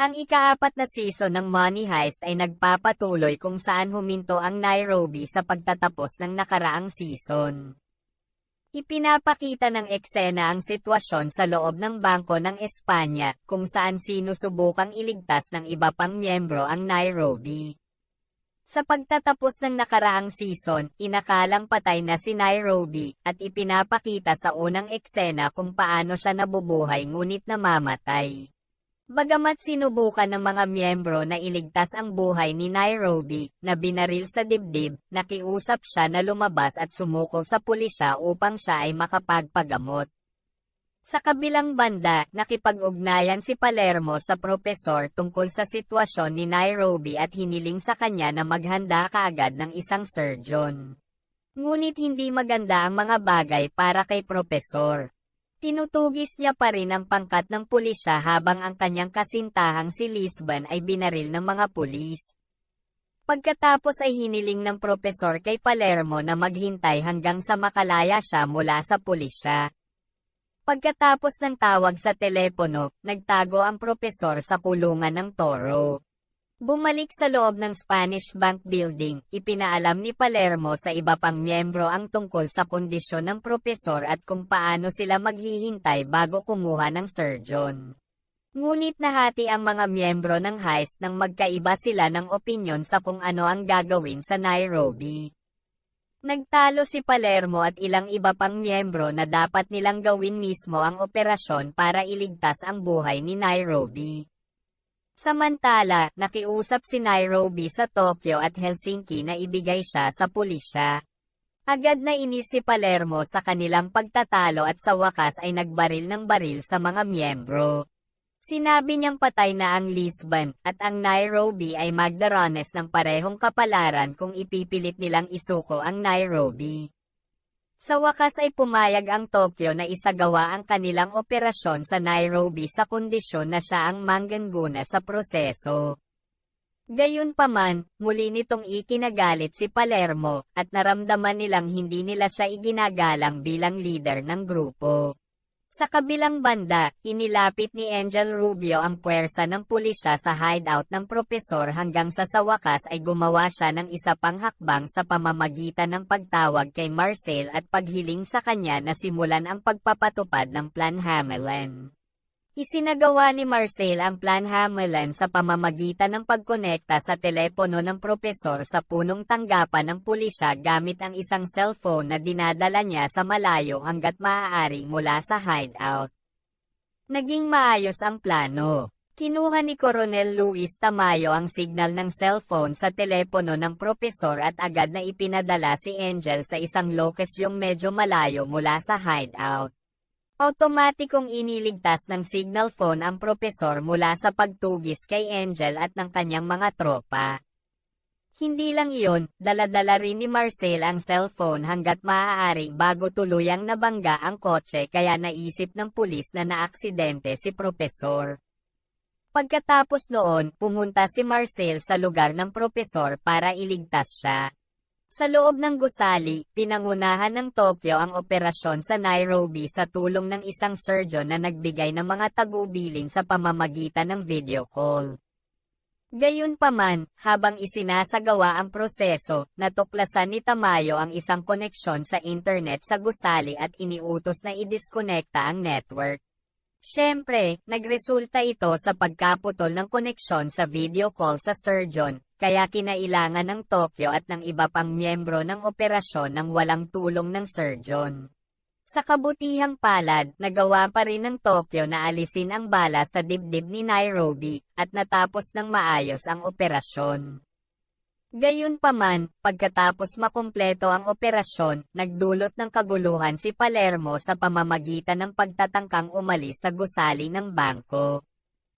Ang ika-4 na season ng Money Heist ay nagpapatuloy kung saan huminto ang Nairobi sa pagtatapos ng nakaraang season. Ipinapakita ng eksena ang sitwasyon sa loob ng Bangko ng Espanya, kung saan sinusubukang iligtas ng iba pang miyembro ang Nairobi. Sa pagtatapos ng nakaraang season, inakalang patay na si Nairobi, at ipinapakita sa unang eksena kung paano siya nabubuhay ngunit namamatay. Bagamat sinubukan ng mga miyembro na iligtas ang buhay ni Nairobi, na binaril sa dibdib, nakiusap siya na lumabas at sumuko sa pulisya upang siya ay makapagpagamot. Sa kabilang banda, nakipag-ugnayan si Palermo sa propesor tungkol sa sitwasyon ni Nairobi at hiniling sa kanya na maghanda kaagad ng isang surgeon. Ngunit hindi maganda ang mga bagay para kay propesor. Tinutugis niya pa rin ang pangkat ng pulisya habang ang kanyang kasintahang si Lisbon ay binaril ng mga pulis. Pagkatapos ay hiniling ng propesor kay Palermo na maghintay hanggang sa makalaya siya mula sa pulisya. Pagkatapos ng tawag sa telepono, nagtago ang propesor sa kulungan ng Toro. Bumalik sa loob ng Spanish Bank Building, ipinaalam ni Palermo sa iba pang miyembro ang tungkol sa kondisyon ng propesor at kung paano sila maghihintay bago kumuha ng surgeon. Ngunit nahati ang mga miyembro ng heist nang magkaiba sila ng opinyon sa kung ano ang gagawin sa Nairobi. Nagtalo si Palermo at ilang iba pang miyembro na dapat nilang gawin mismo ang operasyon para iligtas ang buhay ni Nairobi. Samantala, nakiusap si Nairobi sa Tokyo at Helsinki na ibigay siya sa pulisya. Agad na inis si Palermo sa kanilang pagtatalo at sa wakas ay nagbaril ng baril sa mga miyembro. Sinabi niyang patay na ang Lisbon, at ang Nairobi ay magdaranas ng parehong kapalaran kung ipipilit nilang isuko ang Nairobi. Sa wakas ay pumayag ang Tokyo na isagawa ang kanilang operasyon sa Nairobi sa kondisyon na siya ang manggaguna sa proseso. Gayunpaman, muli nitong ikinagalit si Palermo, at naramdaman nilang hindi nila siya iginagalang bilang leader ng grupo. Sa kabilang banda, inilapit ni Angel Rubio ang puwersa ng pulisya sa hideout ng propesor hanggang sa wakas ay gumawa siya ng isa pang hakbang sa pamamagitan ng pagtawag kay Marcel at paghiling sa kanya na simulan ang pagpapatupad ng Plan Hamelin. Isinagawa ni Marcel ang Plan Hamelin sa pamamagitan ng pagkonekta sa telepono ng propesor sa punong tanggapan ng pulisya gamit ang isang cellphone na dinadala niya sa malayo hanggat maaari mula sa hideout. Naging maayos ang plano. Kinuha ni Coronel Luis Tamayo ang signal ng cellphone sa telepono ng propesor at agad na ipinadala si Angel sa isang lokasyong medyo malayo mula sa hideout. Automatikong iniligtas ng signal phone ang propesor mula sa pagtugis kay Angel at ng kanyang mga tropa. Hindi lang iyon, dala-dala rin ni Marcel ang cellphone hanggat maaari bago tuluyang nabangga ang kotse kaya naisip ng pulis na naaksidente si propesor. Pagkatapos noon, pumunta si Marcel sa lugar ng propesor para iligtas siya. Sa loob ng gusali, pinangunahan ng Tokyo ang operasyon sa Nairobi sa tulong ng isang surgeon na nagbigay ng mga tagubilin sa pamamagitan ng video call. Gayunpaman, habang isinasagawa ang proseso, natuklasan ni Tamayo ang isang koneksyon sa internet sa gusali at iniutos na idiskonekta ang network. Siyempre, nagresulta ito sa pagkaputol ng koneksyon sa video call sa surgeon, kaya kinailangan ng Tokyo at ng iba pang miyembro ng operasyon ng walang tulong ng surgeon. Sa kabutihang palad, nagawa pa rin ng Tokyo na alisin ang bala sa dibdib ni Nairobi, at natapos ng maayos ang operasyon. Gayunpaman, pagkatapos makumpleto ang operasyon, nagdulot ng kaguluhan si Palermo sa pamamagitan ng pagtatangkang umalis sa gusali ng bangko.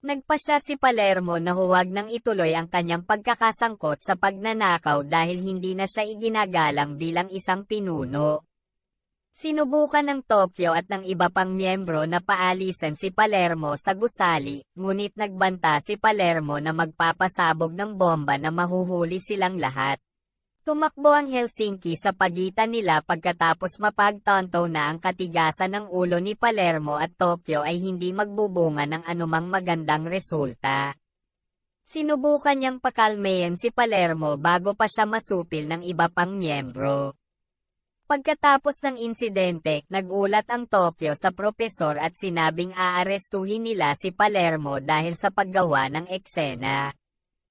Nagpasya si Palermo na huwag nang ituloy ang kanyang pagkakasangkot sa pagnanakaw dahil hindi na siya iginagalang bilang isang pinuno. Sinubukan ng Tokyo at ng iba pang miyembro na paalisan si Palermo sa gusali, ngunit nagbanta si Palermo na magpapasabog ng bomba na mahuhuli silang lahat. Tumakbo ang Helsinki sa pagitan nila pagkatapos mapagtanto na ang katigasan ng ulo ni Palermo at Tokyo ay hindi magbubunga ng anumang magandang resulta. Sinubukan niyang pakalmayan si Palermo bago pa siya masupil ng iba pang miyembro. Pagkatapos ng insidente, nagulat ang Tokyo sa propesor at sinabing aarestuhin nila si Palermo dahil sa paggawa ng eksena.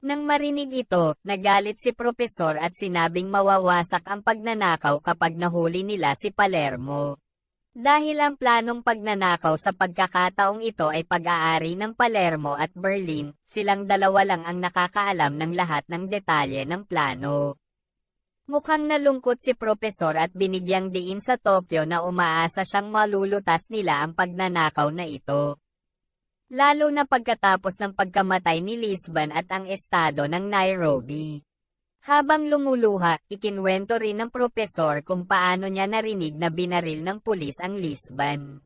Nang marinig ito, nagalit si propesor at sinabing mawawasak ang pagnanakaw kapag nahuli nila si Palermo. Dahil ang planong pagnanakaw sa pagkakataong ito ay pag-aari ng Palermo at Berlin, silang dalawa lang ang nakakaalam ng lahat ng detalye ng plano. Mukhang nalungkot si propesor at binigyang diin sa Tokyo na umaasa siyang malulutas nila ang pagnanakaw na ito. Lalo na pagkatapos ng pagkamatay ni Lisbon at ang estado ng Nairobi. Habang lumuluha, ikinwento rin ng propesor kung paano niya narinig na binaril ng pulis ang Lisbon.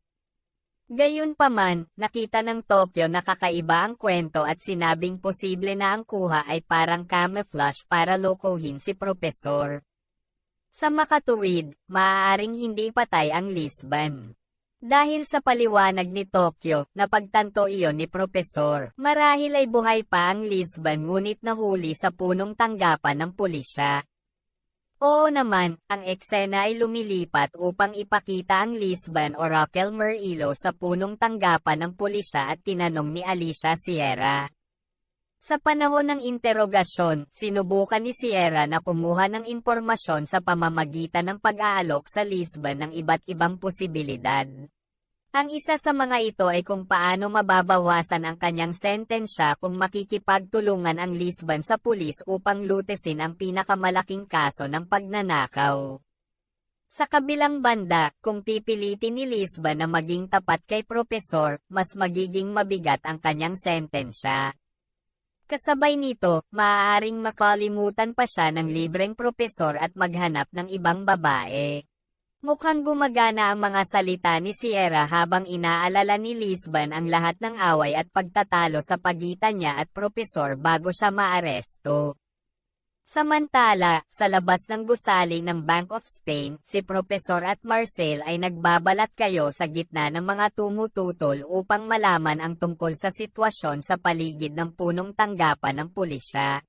Gayunpaman, nakita ng Tokyo na kakaiba ang kwento at sinabing posible na ang kuha ay parang camouflage para lokohin si propesor. Sa makatuwid, maaaring hindi patay ang Lisbon. Dahil sa paliwanag ni Tokyo, napagtanto iyon ni propesor. Marahil ay buhay pa ang Lisbon ngunit nahuli sa punong tanggapan ng pulisya. Oo naman, ang eksena ay lumilipat upang ipakita ang Lisbon o Raquel Murillo sa punong tanggapan ng pulisya at tinanong ni Alicia Sierra. Sa panahon ng interogasyon, sinubukan ni Sierra na kumuha ng impormasyon sa pamamagitan ng pag-aalok sa Lisbon ng iba't ibang posibilidad. Ang isa sa mga ito ay kung paano mababawasan ang kanyang sentensya kung makikipagtulungan ang Lisbon sa pulis upang lutesin ang pinakamalaking kaso ng pagnanakaw. Sa kabilang banda, kung pipilitin ni Lisbon na maging tapat kay propesor, mas magiging mabigat ang kanyang sentensya. Kasabay nito, maaaring makalimutan pa siya ng libreng propesor at maghanap ng ibang babae. Mukhang gumagana ang mga salita ni Sierra habang inaalala ni Lisbon ang lahat ng away at pagtatalo sa pagitan niya at propesor bago siya maaresto. Samantala, sa labas ng gusali ng Bank of Spain, si Propesor at Marcel ay nagbabalat kayo sa gitna ng mga tumututol upang malaman ang tungkol sa sitwasyon sa paligid ng punong tanggapan ng pulisya.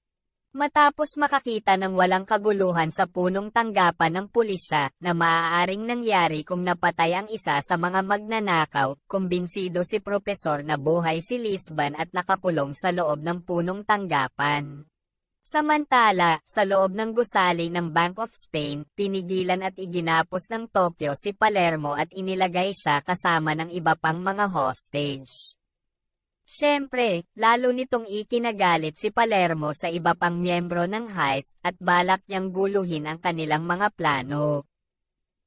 Matapos makakita ng walang kaguluhan sa punong tanggapan ng pulisya na maaaring nangyari kung napatay ang isa sa mga magnanakaw, kumbinsido si Propesor na buhay si Lisbon at nakakulong sa loob ng punong tanggapan. Samantala, sa loob ng gusali ng Bank of Spain, pinigilan at iginapos ng Tokyo si Palermo at inilagay siya kasama ng iba pang mga hostage. Siyempre, lalo nitong ikinagalit si Palermo sa iba pang miyembro ng heist at balak niyang guluhin ang kanilang mga plano.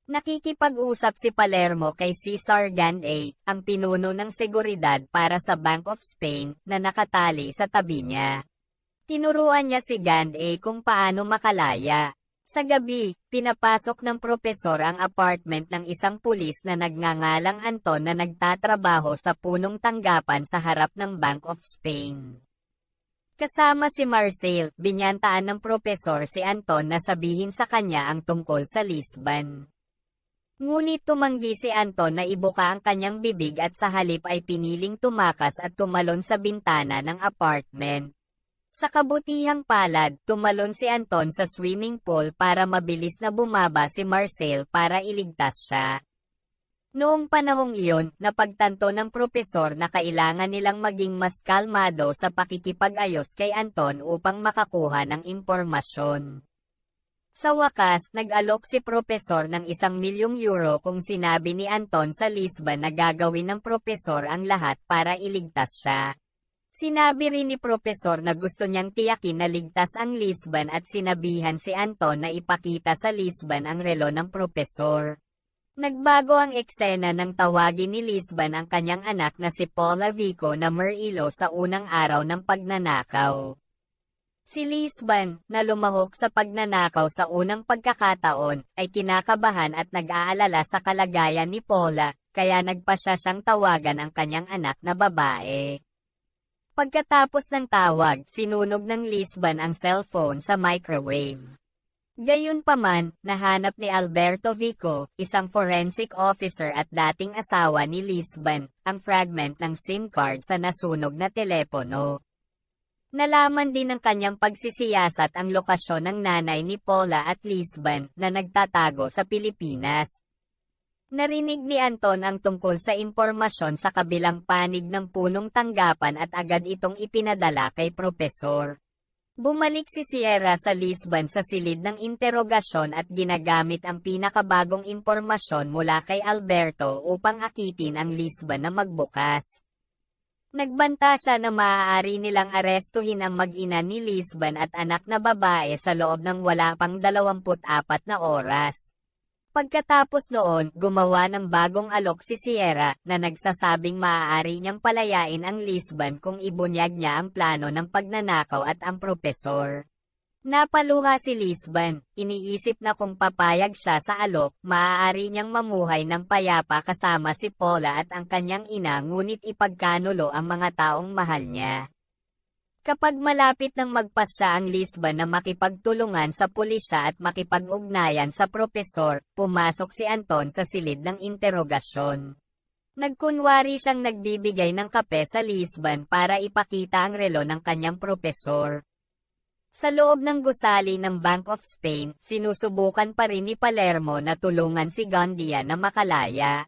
Nakikipag-usap si Palermo kay Cesar Gand-A, ang pinuno ng seguridad para sa Bank of Spain, na nakatali sa tabi niya. Tinuruan niya si Gand-A kung paano makalaya. Sa gabi, pinapasok ng propesor ang apartment ng isang pulis na nagngangalang Anton na nagtatrabaho sa punong tanggapan sa harap ng Bank of Spain. Kasama si Marcel, binyantaan ng propesor si Anton na sabihin sa kanya ang tungkol sa Lisbon. Ngunit tumanggi si Anton na ibuka ang kanyang bibig at sa halip ay piniling tumakas at tumalon sa bintana ng apartment. Sa kabutihang palad, tumalon si Anton sa swimming pool para mabilis na bumaba si Marcel para iligtas siya. Noong panahong iyon, napagtanto ng propesor na kailangan nilang maging mas kalmado sa pakikipag-ayos kay Anton upang makakuha ng impormasyon. Sa wakas, nag-alok si propesor ng €1,000,000 kung sinabi ni Anton sa Lisbon na gagawin ng propesor ang lahat para iligtas siya. Sinabi rin ni propesor na gusto niyang tiyakin na ligtas ang Lisbon at sinabihan si Anton na ipakita sa Lisbon ang relo ng propesor. Nagbago ang eksena nang tawagin ni Lisbon ang kanyang anak na si Paula Vico na Murillo sa unang araw ng pagnanakaw. Si Lisbon, na lumahok sa pagnanakaw sa unang pagkakataon, ay kinakabahan at nag-aalala sa kalagayan ni Paula, kaya nagpasya siyang tawagan ang kanyang anak na babae. Pagkatapos ng tawag, sinunog ng Lisbon ang cellphone sa microwave. Gayunpaman, nahanap ni Alberto Vico, isang forensic officer at dating asawa ni Lisbon, ang fragment ng SIM card sa nasunog na telepono. Nalaman din ng kanyang pagsisiyasat ang lokasyon ng nanay ni Paula at Lisbon na nagtatago sa Pilipinas. Narinig ni Anton ang tungkol sa impormasyon sa kabilang panig ng punong tanggapan at agad itong ipinadala kay Propesor. Bumalik si Sierra sa Lisbon sa silid ng interogasyon at ginagamit ang pinakabagong impormasyon mula kay Alberto upang akitin ang Lisbon na magbukas. Nagbanta siya na maaari nilang arestuhin ang mag-ina ni Lisbon at anak na babae sa loob ng wala pang 24 na oras. Pagkatapos noon, gumawa ng bagong alok si Sierra na nagsasabing maaari niyang palayain ang Lisbon kung ibunyag niya ang plano ng pagnanakaw at ang propesor. Napaluha si Lisbon, iniisip na kung papayag siya sa alok, maaari niyang mamuhay ng payapa kasama si Paula at ang kanyang ina ngunit ipagkanulo ang mga taong mahal niya. Kapag malapit nang magpasya ang Lisbon na makipagtulungan sa pulisya at makipag-ugnayan sa propesor, pumasok si Anton sa silid ng interogasyon. Nagkunwari siyang nagbibigay ng kape sa Lisbon para ipakita ang relo ng kanyang propesor. Sa loob ng gusali ng Bank of Spain, sinusubukan pa rin ni Palermo na tulungan si Gandia na makalaya.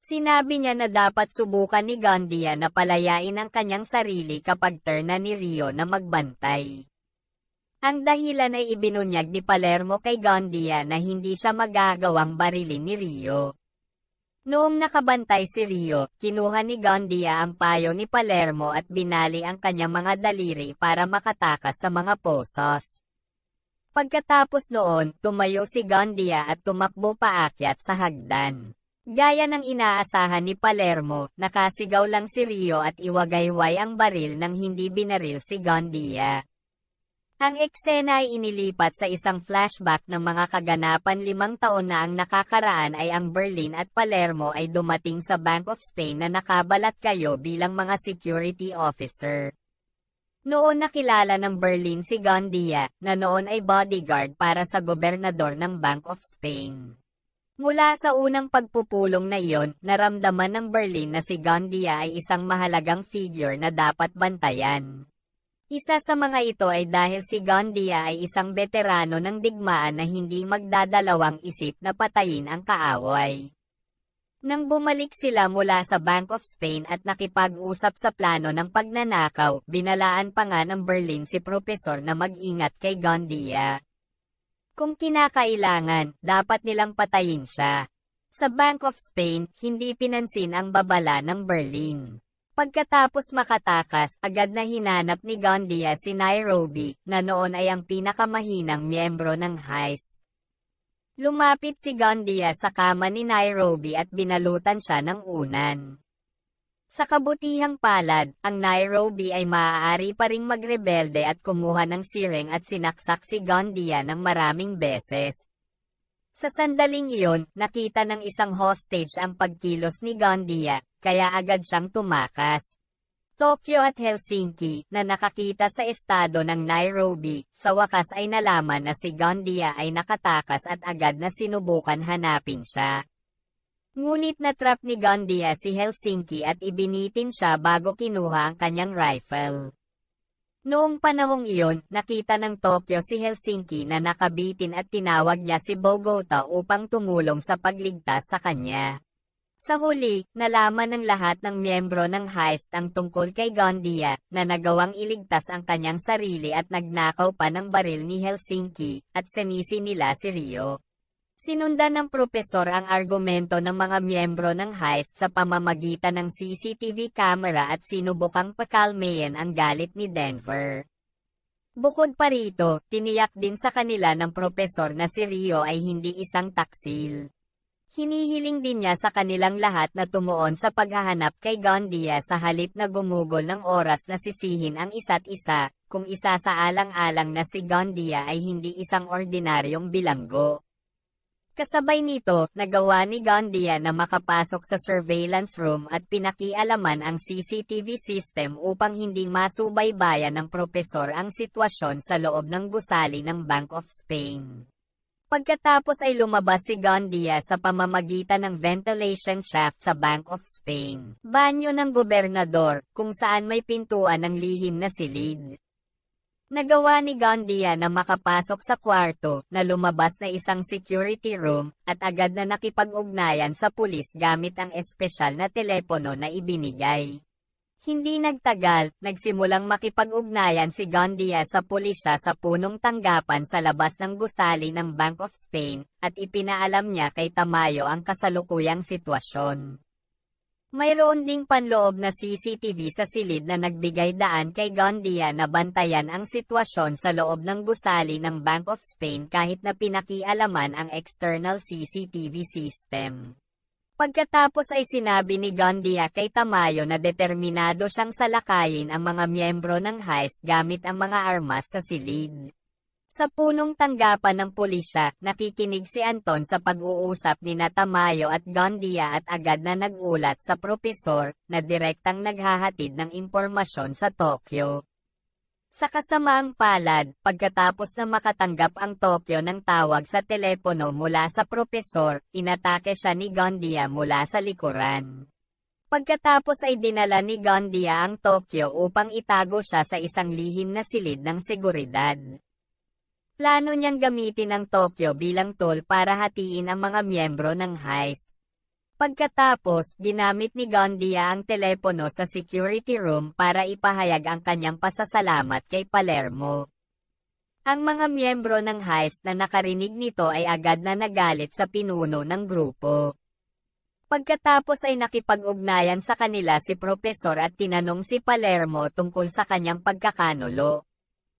Sinabi niya na dapat subukan ni Gandia na palayain ang kanyang sarili kapag turn na ni Rio na magbantay. Ang dahilan ay ibinunyag ni Palermo kay Gandia na hindi siya magagawang barilin ni Rio. Noong nakabantay si Rio, kinuha ni Gandia ang payo ni Palermo at binali ang kanyang mga daliri para makatakas sa mga posos. Pagkatapos noon, tumayo si Gandia at tumakbo paakyat sa hagdan. Gaya ng inaasahan ni Palermo, nakasigaw lang si Rio at iwagayway ang baril nang hindi binaril si Gandia. Ang eksena ay inilipat sa isang flashback ng mga kaganapan 5 taon na ang nakakaraan ay ang Berlin at Palermo ay dumating sa Bank of Spain na nakabalat kayo bilang mga security officer. Noon nakilala ng Berlin si Gandia, na noon ay bodyguard para sa gobernador ng Bank of Spain. Mula sa unang pagpupulong na iyon, naramdaman ng Berlin na si Gandia ay isang mahalagang figure na dapat bantayan. Isa sa mga ito ay dahil si Gandia ay isang veterano ng digmaan na hindi magdadalawang isip na patayin ang kaaway. Nang bumalik sila mula sa Bank of Spain at nakipag-usap sa plano ng pagnanakaw, binalaan pa nga ng Berlin si Propesor na mag-ingat kay Gandia. Kung kinakailangan, dapat nilang patayin siya. Sa Bank of Spain, hindi pinansin ang babala ng Berlin. Pagkatapos makatakas, agad na hinanap ni Gandia si Nairobi, na noon ay ang pinakamahinang miyembro ng heist. Lumapit si Gandia sa kama ni Nairobi at binalutan siya ng unan. Sa kabutihang palad, ang Nairobi ay maaari pa ring magrebelde at kumuha ng siring at sinaksak si Gandia ng maraming beses. Sa sandaling iyon, nakita ng isang hostage ang pagkilos ni Gandia, kaya agad siyang tumakas. Tokyo at Helsinki, na nakakita sa estado ng Nairobi, sa wakas ay nalaman na si Gandia ay nakatakas at agad na sinubukan hanapin siya. Ngunit natrap ni Gandia si Helsinki at ibinitin siya bago kinuha ang kanyang rifle. Noong panahong iyon, nakita ng Tokyo si Helsinki na nakabitin at tinawag niya si Bogota upang tumulong sa pagligtas sa kanya. Sa huli, nalaman ng lahat ng miyembro ng heist ang tungkol kay Gandia, na nagawang iligtas ang kanyang sarili at nagnakaw pa ng baril ni Helsinki, at sinisi nila si Rio. Sinundan ng propesor ang argumento ng mga miyembro ng heist sa pamamagitan ng CCTV camera at sinubukang pakalmayan ang galit ni Denver. Bukod pa rito, tiniyak din sa kanila ng propesor na si Rio ay hindi isang taksil. Hinihiling din niya sa kanilang lahat na tumuon sa paghahanap kay Gandia sa halip na gumugol ng oras na sisihin ang isa't isa, kung isa sa alang-alang na si Gandia ay hindi isang ordinaryong bilanggo. Kasabay nito, nagawa ni Gandia na makapasok sa surveillance room at pinakialaman ang CCTV system upang hindi masubaybayan ng propesor ang sitwasyon sa loob ng gusali ng Bank of Spain. Pagkatapos ay lumabas si Gandia sa pamamagitan ng ventilation shaft sa Bank of Spain, banyo ng gobernador, kung saan may pintuan ng lihim na silid. Nagawa ni Gandia na makapasok sa kwarto na lumabas na isang security room at agad na nakipag-ugnayan sa pulis gamit ang espesyal na telepono na ibinigay. Hindi nagtagal, nagsimulang makipag-ugnayan si Gandia sa pulisya sa punong tanggapan sa labas ng gusali ng Bank of Spain at ipinaalam niya kay Tamayo ang kasalukuyang sitwasyon. Mayroon ding panloob na CCTV sa silid na nagbigay daan kay Gandia na bantayan ang sitwasyon sa loob ng gusali ng Bank of Spain kahit na pinakialaman ang external CCTV system. Pagkatapos ay sinabi ni Gandia kay Tamayo na determinado siyang salakayin ang mga miyembro ng heist gamit ang mga armas sa silid. Sa punong tanggapan ng pulisya, nakikinig si Anton sa pag-uusap ni Tamayo at Gandia at agad na nagulat sa propesor na direktang naghahatid ng impormasyon sa Tokyo. Sa kasamaang palad, pagkatapos na makatanggap ang Tokyo ng tawag sa telepono mula sa propesor, inatake siya ni Gandia mula sa likuran. Pagkatapos ay dinala ni Gandia ang Tokyo upang itago siya sa isang lihim na silid ng seguridad. Plano niyang gamitin ang Tokyo bilang tool para hatiin ang mga miyembro ng heist. Pagkatapos, ginamit ni Gandia ang telepono sa security room para ipahayag ang kanyang pasasalamat kay Palermo. Ang mga miyembro ng heist na nakarinig nito ay agad na nagalit sa pinuno ng grupo. Pagkatapos ay nakipag-ugnayan sa kanila si Propesor at tinanong si Palermo tungkol sa kanyang pagkakanulo.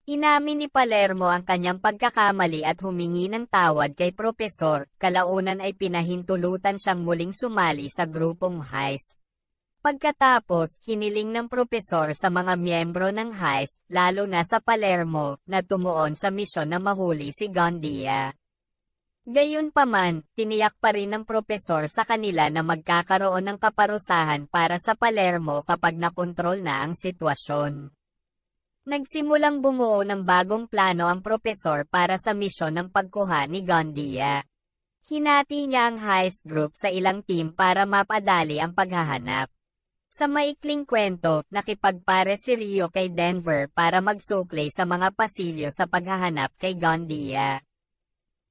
Inamin ni Palermo ang kanyang pagkakamali at humingi ng tawad kay Propesor, kalaunan ay pinahintulutan siyang muling sumali sa grupong heist. Pagkatapos, hiniling ng Propesor sa mga miyembro ng heist, lalo na sa Palermo, na tumuon sa misyon na mahuli si Gandia. Gayunpaman, tiniyak pa rin ng Propesor sa kanila na magkakaroon ng kaparusahan para sa Palermo kapag nakontrol na ang sitwasyon. Nagsimulang bumuo ng bagong plano ang Propesor para sa misyon ng pagkuha ni Gandia. Hinati niya ang heist group sa ilang team para mapadali ang paghahanap. Sa maikling kwento, nakipagpare si Rio kay Denver para magsuklay sa mga pasilyo sa paghahanap kay Gandia.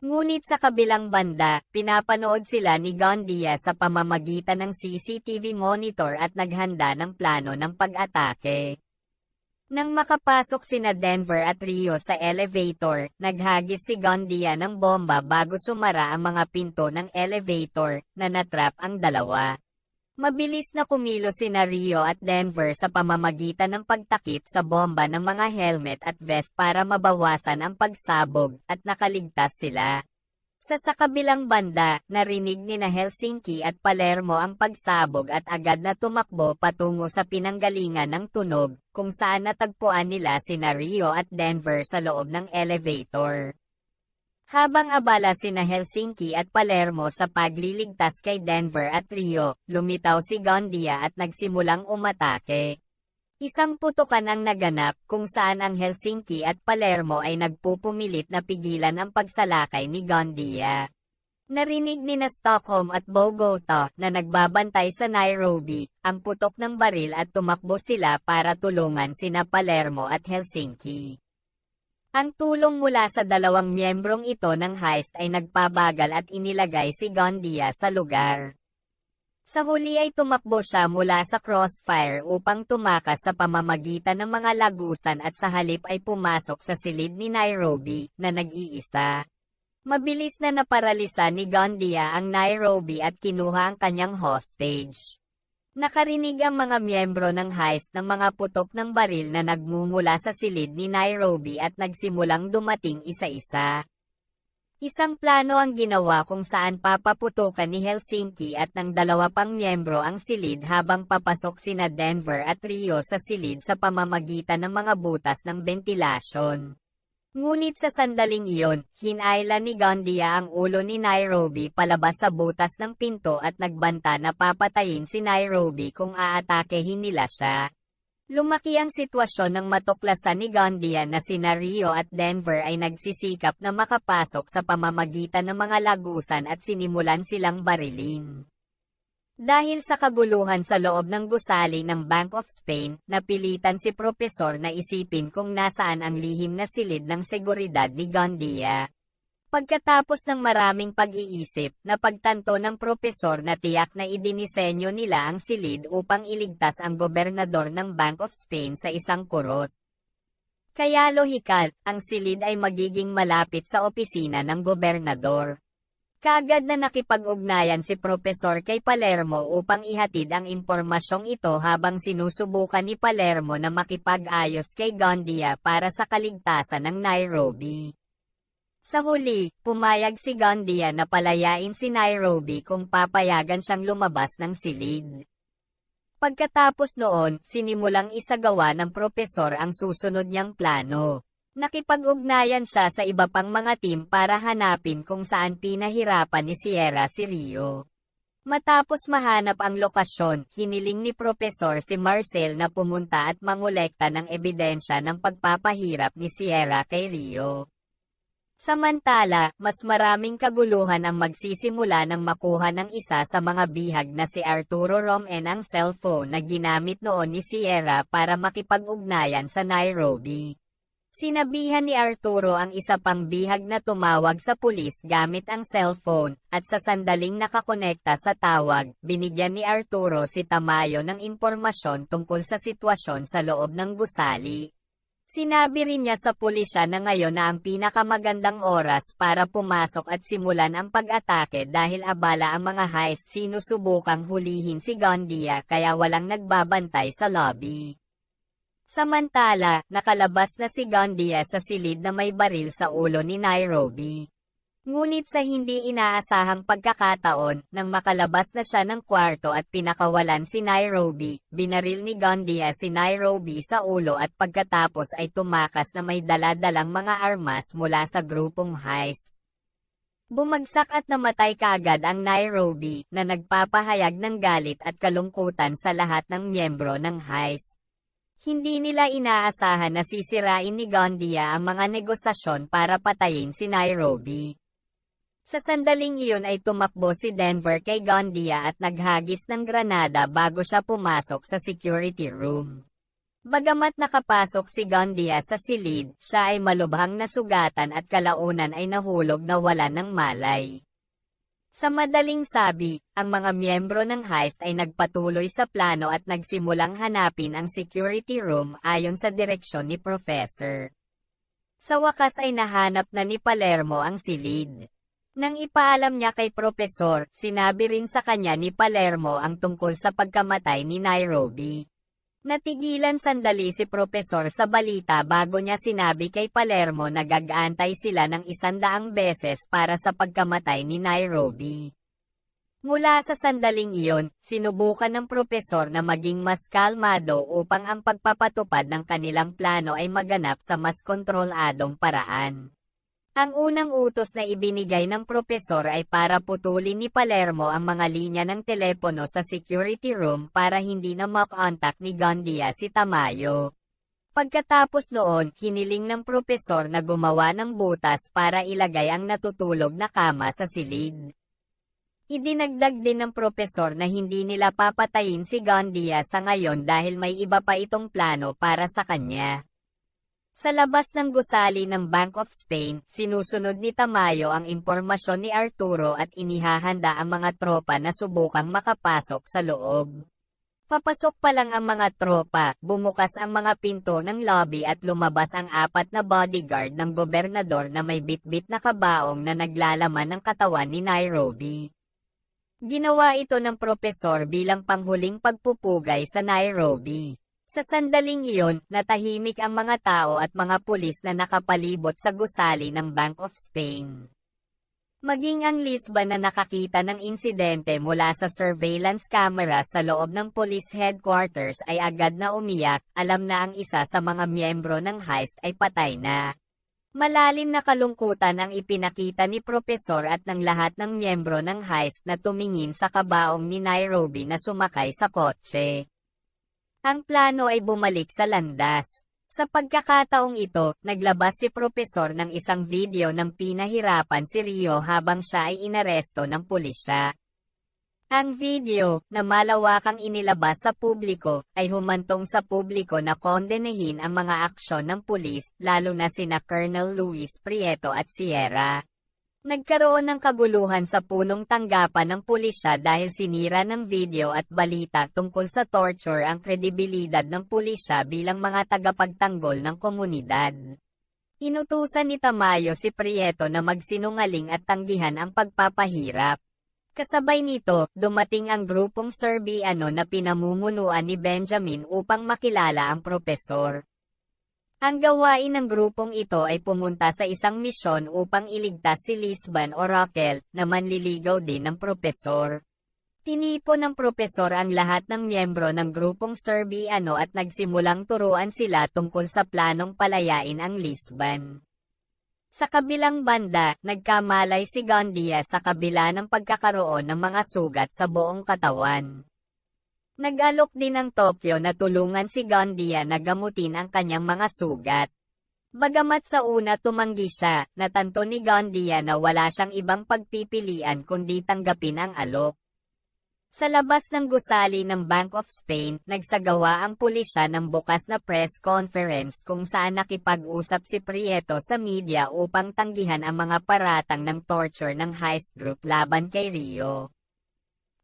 Ngunit sa kabilang banda, pinapanood sila ni Gandia sa pamamagitan ng CCTV monitor at naghanda ng plano ng pag-atake. Nang makapasok sina Denver at Rio sa elevator, naghagis si Gandia ng bomba bago sumara ang mga pinto ng elevator, na natrap ang dalawa. Mabilis na kumilos sina Rio at Denver sa pamamagitan ng pagtakip sa bomba ng mga helmet at vest para mabawasan ang pagsabog, at nakaligtas sila. Sa kabilang banda, narinig ni Helsinki at Palermo ang pagsabog at agad na tumakbo patungo sa pinanggalingan ng tunog, kung saan natagpuan nila sina Rio at Denver sa loob ng elevator. Habang abala sina Helsinki at Palermo sa pagliligtas kay Denver at Rio, lumitaw si Gandia at nagsimulang umatake. Isang putukan ang naganap kung saan ang Helsinki at Palermo ay nagpupumilit na pigilan ang pagsalakay ni Gandia. Narinig ni Stockholm at Bogota na nagbabantay sa Nairobi ang putok ng baril at tumakbo sila para tulungan sina Palermo at Helsinki. Ang tulong mula sa dalawang miyembrong ito ng heist ay nagpabagal at inilagay si Gandia sa lugar. Sa huli ay tumakbo siya mula sa crossfire upang tumakas sa pamamagitan ng mga lagusan at sa halip ay pumasok sa silid ni Nairobi, na nag-iisa. Mabilis na naparalisa ni Gandia ang Nairobi at kinuha ang kanyang hostage. Nakarinig ang mga miyembro ng heist ng mga putok ng baril na nagmumula sa silid ni Nairobi at nagsimulang dumating isa-isa. Isang plano ang ginawa kung saan papaputukan ni Helsinki at ng dalawa pang miyembro ang silid habang papasok sina Denver at Rio sa silid sa pamamagitan ng mga butas ng bentilasyon. Ngunit sa sandaling iyon, hinayla ni Gandia ang ulo ni Nairobi palabas sa butas ng pinto at nagbanta na papatayin si Nairobi kung aatakehin nila siya. Lumaki ang sitwasyon ng matuklasan ni Gandia na sina Rio at Denver ay nagsisikap na makapasok sa pamamagitan ng mga lagusan at sinimulan silang barilin. Dahil sa kaguluhan sa loob ng gusali ng Bank of Spain, napilitan si Propesor na isipin kung nasaan ang lihim na silid ng seguridad ni Gandia. Pagkatapos ng maraming pag-iisip, napagtanto ng propesor na tiyak na idinisenyo nila ang silid upang iligtas ang gobernador ng Bank of Spain sa isang kurot. Kaya lohikal, ang silid ay magiging malapit sa opisina ng gobernador. Kaagad na nakipag-ugnayan si Propesor kay Palermo upang ihatid ang impormasyong ito habang sinusubukan ni Palermo na makipag-ayos kay Gandia para sa kaligtasan ng Nairobi. Sa huli, pumayag si Gandia na palayain si Nairobi kung papayagan siyang lumabas ng silid. Pagkatapos noon, sinimulang isagawa ng propesor ang susunod niyang plano. Nakipag-ugnayan siya sa iba pang mga team para hanapin kung saan pinahirapan ni Sierra si Rio. Matapos mahanap ang lokasyon, hiniling ni Propesor si Marcel na pumunta at mangolekta ng ebidensya ng pagpapahirap ni Sierra kay Rio. Samantala, mas maraming kaguluhan ang magsisimula nang makuha ng isa sa mga bihag na si Arturo Romen ang cellphone na ginamit noon ni Sierra para makipag-ugnayan sa Nairobi. Sinabihan ni Arturo ang isa pang bihag na tumawag sa pulis gamit ang cellphone, at sa sandaling nakakonekta sa tawag, binigyan ni Arturo si Tamayo ng impormasyon tungkol sa sitwasyon sa loob ng gusali. Sinabi rin niya sa pulisya na ngayon na ang pinakamagandang oras para pumasok at simulan ang pag-atake dahil abala ang mga heist sinusubukang hulihin si Gandia kaya walang nagbabantay sa lobby. Samantala, nakalabas na si Gandia sa silid na may baril sa ulo ni Nairobi. Ngunit sa hindi inaasahang pagkakataon, nang makalabas na siya ng kwarto at pinakawalan si Nairobi, binaril ni Gandia si Nairobi sa ulo at pagkatapos ay tumakas na may dala-dalang mga armas mula sa grupong heist. Bumagsak at namatay kaagad ang Nairobi, na nagpapahayag ng galit at kalungkutan sa lahat ng miyembro ng heist. Hindi nila inaasahan na sisirain ni Gandia ang mga negosasyon para patayin si Nairobi. Sa sandaling iyon ay tumakbo si Denver kay Gandia at naghagis ng granada bago siya pumasok sa security room. Bagamat nakapasok si Gandia sa silid, siya ay malubhang nasugatan at kalaunan ay nahulog na wala ng malay. Sa madaling sabi, ang mga miyembro ng heist ay nagpatuloy sa plano at nagsimulang hanapin ang security room ayon sa direksyon ni Professor. Sa wakas ay nahanap na ni Palermo ang silid. Nang ipaalam niya kay Professor, sinabi rin sa kanya ni Palermo ang tungkol sa pagkamatay ni Nairobi. Natigilan sandali si Propesor sa balita bago niya sinabi kay Palermo na gag-aantay sila ng 100 beses para sa pagkamatay ni Nairobi. Mula sa sandaling iyon, sinubukan ng propesor na maging mas kalmado upang ang pagpapatupad ng kanilang plano ay maganap sa mas kontroladong paraan. Ang unang utos na ibinigay ng propesor ay para putulin ni Palermo ang mga linya ng telepono sa security room para hindi na makontak ni Gandia si Tamayo. Pagkatapos noon, hiniling ng propesor na gumawa ng butas para ilagay ang natutulog na kama sa silid. Idinagdag din ng propesor na hindi nila papatayin si Gandia sa ngayon dahil may iba pa itong plano para sa kanya. Sa labas ng gusali ng Bank of Spain, sinusunod ni Tamayo ang impormasyon ni Arturo at inihahanda ang mga tropa na subukang makapasok sa loob. Papasok pa lang ang mga tropa, bumukas ang mga pinto ng lobby at lumabas ang 4 na bodyguard ng gobernador na may bitbit na kabaong na naglalaman ng katawan ni Nairobi. Ginawa ito ng propesor bilang panghuling pagpupugay sa Nairobi. Sa sandaling iyon, natahimik ang mga tao at mga pulis na nakapalibot sa gusali ng Bank of Spain. Maging ang Lisbon na nakakita ng insidente mula sa surveillance camera sa loob ng police headquarters ay agad na umiyak, alam na ang isa sa mga miyembro ng heist ay patay na. Malalim na kalungkutan ang ipinakita ni propesor at ng lahat ng miyembro ng heist na tumingin sa kabaong ni Nairobi na sumakay sa kotse. Ang plano ay bumalik sa landas. Sa pagkakataong ito, naglabas si propesor ng isang video ng pinahirapan si Rio habang siya ay inaresto ng pulisya. Ang video, na malawakang inilabas sa publiko, ay humantong sa publiko na kondenahin ang mga aksyon ng pulis, lalo na sina Colonel Luis Prieto at Sierra. Nagkaroon ng kaguluhan sa punong tanggapan ng pulisya dahil sinira ng video at balita tungkol sa torture ang kredibilidad ng pulisya bilang mga tagapagtanggol ng komunidad. Inutusan ni Tamayo si Prieto na magsinungaling at tanggihan ang pagpapahirap. Kasabay nito, dumating ang grupong Serbiano na pinamumunuan ni Benjamin upang makilala ang propesor. Ang gawain ng grupong ito ay pumunta sa isang misyon upang iligtas si Lisban o Raquel, na manliligaw din ng propesor. Tinipon ng propesor ang lahat ng miyembro ng grupong Serbiano at nagsimulang turuan sila tungkol sa planong palayain ang Lisban. Sa kabilang banda, nagkamalay si Gandia sa kabila ng pagkakaroon ng mga sugat sa buong katawan. Nag-alok din ng Tokyo na tulungan si Gandia na gamutin ang kanyang mga sugat. Bagamat sa una tumanggi siya, natanto ni Gandia na wala siyang ibang pagpipilian kundi tanggapin ang alok. Sa labas ng gusali ng Bank of Spain, nagsagawa ang pulisya ng bukas na press conference kung saan nakipag-usap si Prieto sa media upang tanggihan ang mga paratang ng torture ng heist group laban kay Rio.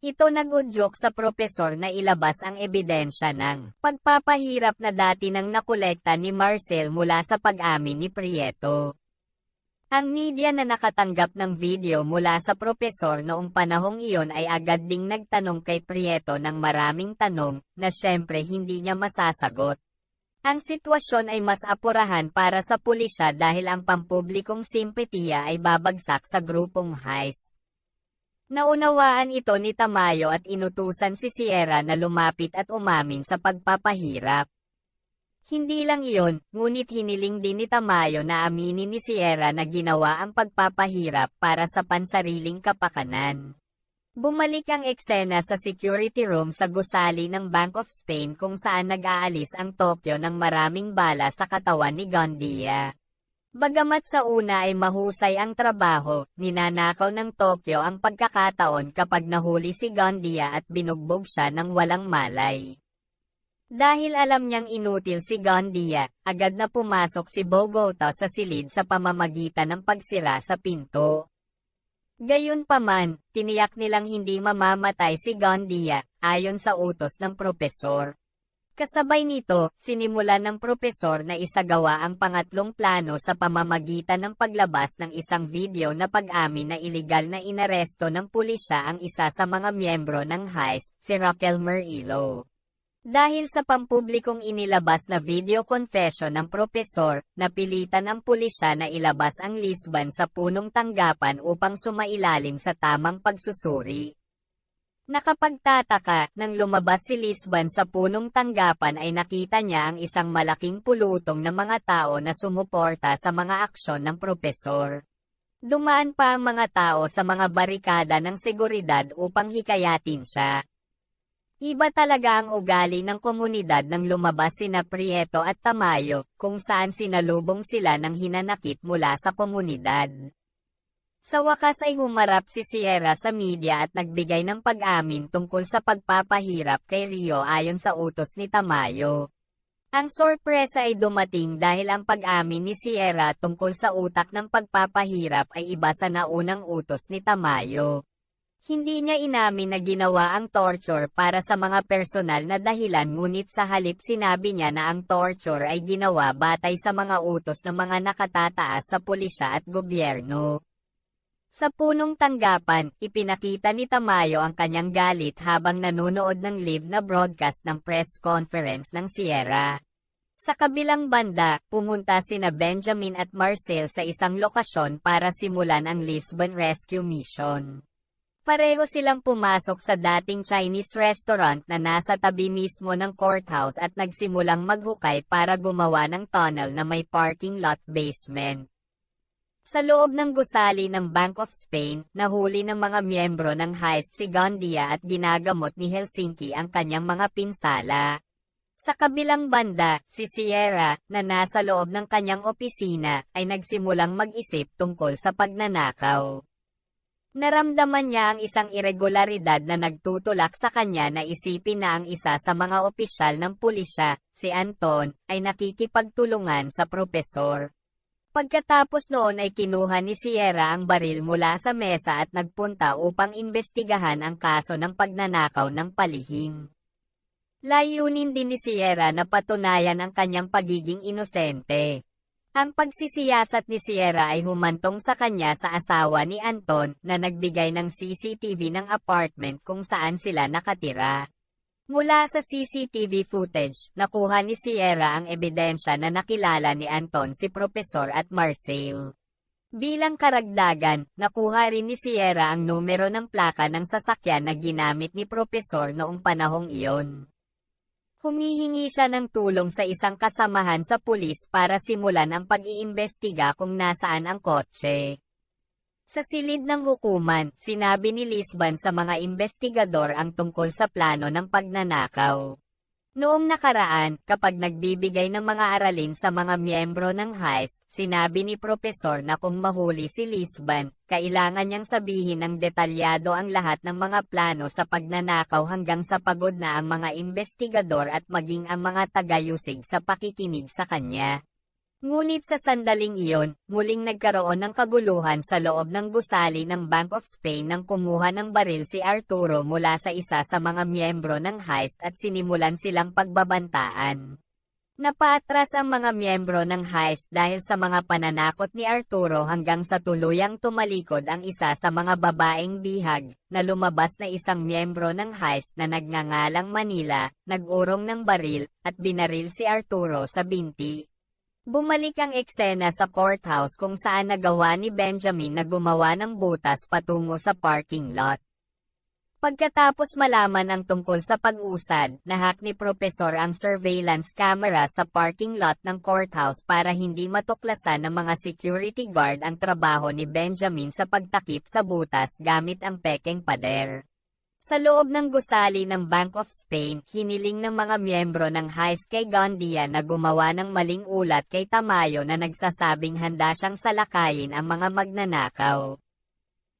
Ito nag-udyok sa propesor na ilabas ang ebidensya ng pagpapahirap na dati nang nakolekta ni Marcel mula sa pag-amin ni Prieto. Ang media na nakatanggap ng video mula sa propesor noong panahong iyon ay agad ding nagtanong kay Prieto ng maraming tanong, na syempre hindi niya masasagot. Ang sitwasyon ay mas apurahan para sa pulisya dahil ang pampublikong simpatiya ay babagsak sa grupong heist. Naunawaan ito ni Tamayo at inutusan si Sierra na lumapit at umamin sa pagpapahirap. Hindi lang iyon, ngunit hiniling din ni Tamayo na aminin ni Sierra na ginawa ang pagpapahirap para sa pansariling kapakanan. Bumalik ang eksena sa security room sa gusali ng Bank of Spain kung saan nag-aalis ang Tokyo ng maraming bala sa katawan ni Gandia. Bagamat sa una ay mahusay ang trabaho, ninanakaw ng Tokyo ang pagkakataon kapag nahuli si Gandia at binugbog siya ng walang malay. Dahil alam niyang inutil si Gandia, agad na pumasok si Bogota sa silid sa pamamagitan ng pagsira sa pinto. Gayunpaman, tiniyak nilang hindi mamamatay si Gandia, ayon sa utos ng propesor. Kasabay nito, sinimulan ng propesor na isagawa ang pangatlong plano sa pamamagitan ng paglabas ng isang video na pag-amin na iligal na inaresto ng pulisya ang isa sa mga miyembro ng heist, si Raquel Murillo. Dahil sa pampublikong inilabas na video confession ng propesor, napilitan ang pulisya na ilabas ang Lisban sa punong tanggapan upang sumailalim sa tamang pagsusuri. Nakapagtataka, nang lumabas si Lisban sa punong tanggapan ay nakita niya ang isang malaking pulutong ng mga tao na sumuporta sa mga aksyon ng propesor. Dumaan pa ang mga tao sa mga barikada ng seguridad upang hikayatin siya. Iba talaga ang ugali ng komunidad nang lumabas sina Prieto at Tamayo, kung saan sinalubong sila ng hinanakit mula sa komunidad. Sa wakas ay humarap si Sierra sa media at nagbigay ng pag-amin tungkol sa pagpapahirap kay Rio ayon sa utos ni Tamayo. Ang sorpresa ay dumating dahil ang pag-amin ni Sierra tungkol sa utak ng pagpapahirap ay iba sa naunang utos ni Tamayo. Hindi niya inamin na ginawa ang torture para sa mga personal na dahilan ngunit sa halip sinabi niya na ang torture ay ginawa batay sa mga utos ng mga nakatataas sa pulisya at gobyerno. Sa punong tanggapan, ipinakita ni Tamayo ang kanyang galit habang nanonood ng live na broadcast ng press conference ng Sierra. Sa kabilang banda, pumunta sina Benjamin at Marcel sa isang lokasyon para simulan ang Lisbon Rescue Mission. Pareho silang pumasok sa dating Chinese restaurant na nasa tabi mismo ng courthouse at nagsimulang maghukay para gumawa ng tunnel na may parking lot basement. Sa loob ng gusali ng Bank of Spain, nahuli ng mga miyembro ng heist si Gandia at ginagamot ni Helsinki ang kanyang mga pinsala. Sa kabilang banda, si Sierra, na nasa loob ng kanyang opisina, ay nagsimulang mag-isip tungkol sa pagnanakaw. Naramdaman niya ang isang irregularidad na nagtutulak sa kanya na isipin na ang isa sa mga opisyal ng pulisya, si Anton, ay nakikipagtulungan sa propesor. Pagkatapos noon ay kinuha ni Sierra ang baril mula sa mesa at nagpunta upang imbestigahan ang kaso ng pagnanakaw ng palihim. Layunin din ni Sierra na patunayan ang kanyang pagiging inosente. Ang pagsisiyasat ni Sierra ay humantong sa kanya sa asawa ni Anton na nagbigay ng CCTV ng apartment kung saan sila nakatira. Mula sa CCTV footage, nakuha ni Sierra ang ebidensya na nakilala ni Anton si Profesor at Marcel. Bilang karagdagan, nakuha rin ni Sierra ang numero ng plaka ng sasakyan na ginamit ni Profesor noong panahong iyon. Humihingi siya ng tulong sa isang kasamahan sa pulis para simulan ang pag-iimbestiga kung nasaan ang kotse. Sa silid ng hukuman, sinabi ni Lisban sa mga investigador ang tungkol sa plano ng pagnanakaw. Noong nakaraan, kapag nagbibigay ng mga aralin sa mga miyembro ng heist, sinabi ni Profesor na kung mahuli si Lisban, kailangan niyang sabihin ng detalyado ang lahat ng mga plano sa pagnanakaw hanggang sa pagod na ang mga investigador at maging ang mga tagayusig sa pakikinig sa kanya. Ngunit sa sandaling iyon, muling nagkaroon ng kaguluhan sa loob ng gusali ng Bank of Spain nang kumuha ng baril si Arturo mula sa isa sa mga miyembro ng heist at sinimulan silang pagbabantaan. Napaatras ang mga miyembro ng heist dahil sa mga pananakot ni Arturo hanggang sa tuluyang tumalikod ang isa sa mga babaeng bihag, na lumabas na isang miyembro ng heist na nagngangalang Manila, nag-urong ng baril, at binaril si Arturo sa binti. Bumalik ang eksena sa courthouse kung saan nagawa ni Benjamin na gumawa ng butas patungo sa parking lot. Pagkatapos malaman ang tungkol sa pag-usad, nahack ni Profesor ang surveillance camera sa parking lot ng courthouse para hindi matuklasan ng mga security guard ang trabaho ni Benjamin sa pagtakip sa butas gamit ang pekeng pader. Sa loob ng gusali ng Bank of Spain, hiniling ng mga miyembro ng heist kay Gandia na gumawa ng maling ulat kay Tamayo na nagsasabing handa siyang salakayin ang mga magnanakaw.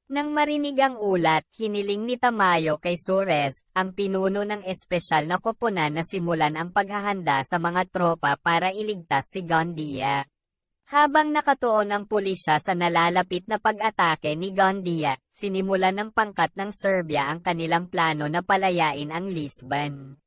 Nang marinig ang ulat, hiniling ni Tamayo kay Suarez, ang pinuno ng espesyal na koponan na simulan ang paghahanda sa mga tropa para iligtas si Gandia. Habang nakatuon ang pulisya sa nalalapit na pag-atake ni Gandia, sinimulan ng pangkat ng Serbia ang kanilang plano na palayain ang Lisban.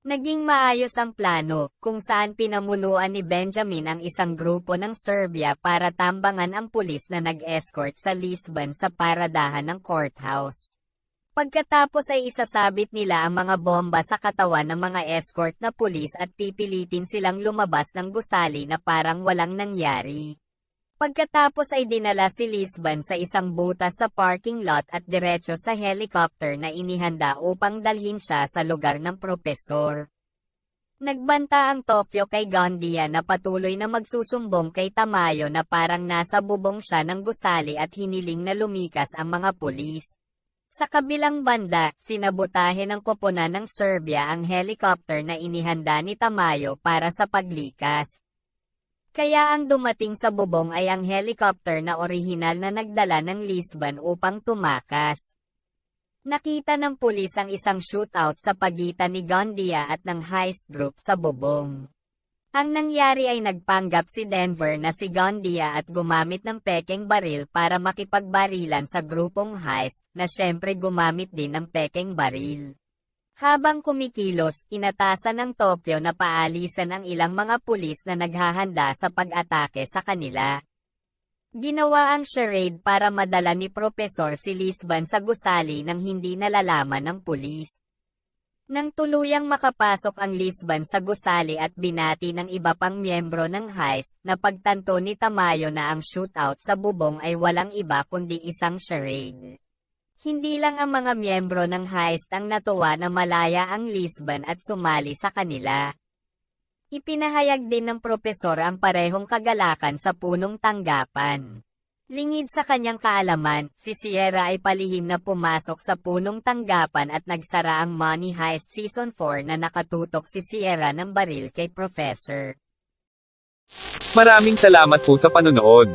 Naging maayos ang plano, kung saan pinamunuan ni Benjamin ang isang grupo ng Serbia para tambangan ang pulis na nag-escort sa Lisban sa paradahan ng courthouse. Pagkatapos ay isasabit nila ang mga bomba sa katawan ng mga escort na pulis at pipilitin silang lumabas ng gusali na parang walang nangyari. Pagkatapos ay dinala si Lisban sa isang butas sa parking lot at diretso sa helicopter na inihanda upang dalhin siya sa lugar ng propesor. Nagbanta ang Tokyo kay Gandia na patuloy na magsusumbong kay Tamayo na parang nasa bubong siya ng gusali at hiniling na lumikas ang mga pulis. Sa kabilang banda, sinabotahe ng koponan ng Serbia ang helicopter na inihanda ni Tamayo para sa paglikas. Kaya ang dumating sa bubong ay ang helicopter na orihinal na nagdala ng Lisban upang tumakas. Nakita ng pulis ang isang shootout sa pagitan ni Gandia at ng heist group sa bubong. Ang nangyari ay nagpanggap si Denver na si Gandia at gumamit ng pekeng baril para makipagbarilan sa grupong heist na syempre gumamit din ng pekeng baril. Habang kumikilos, inatasan ng Tokyo na paalisan ang ilang mga pulis na naghahanda sa pag-atake sa kanila. Ginawa ang charade para madala ni Profesor si Lisban sa gusali nang hindi nalalaman ng pulis. Nang tuluyang makapasok ang Lisban sa gusali at binati ng iba pang miyembro ng heist, napagtanto ni Tamayo na ang shootout sa bubong ay walang iba kundi isang charade. Hindi lang ang mga miyembro ng heist ang natuwa na malaya ang Lisban at sumali sa kanila. Ipinahayag din ng propesor ang parehong kagalakan sa punong tanggapan. Lingid sa kanyang kaalaman, si Sierra ay palihim na pumasok sa punong tanggapan at nagsara ang Money Heist Season 4 na nakatutok si Sierra ng baril kay Professor. Maraming salamat po sa panonood.